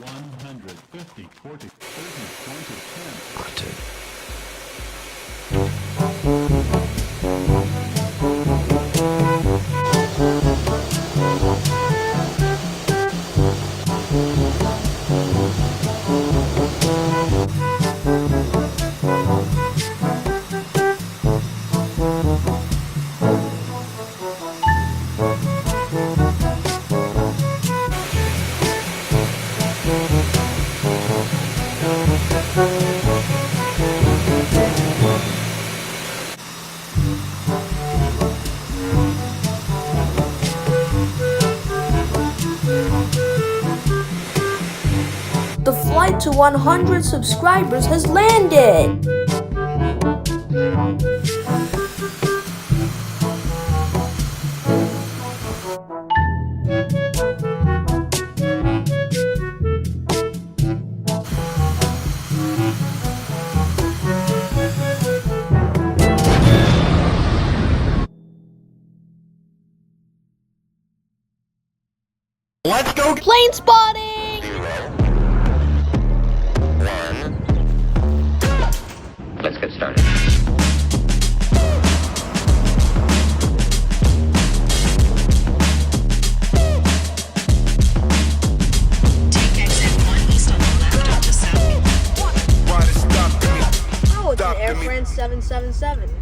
150, 40, 30, 20, 10. Button. The flight to 100 subscribers has landed! Let's go Plane spotting! 0, 1. Let's get started. Take exit 1 east on the left onto South. Oh, it's an Air France 777.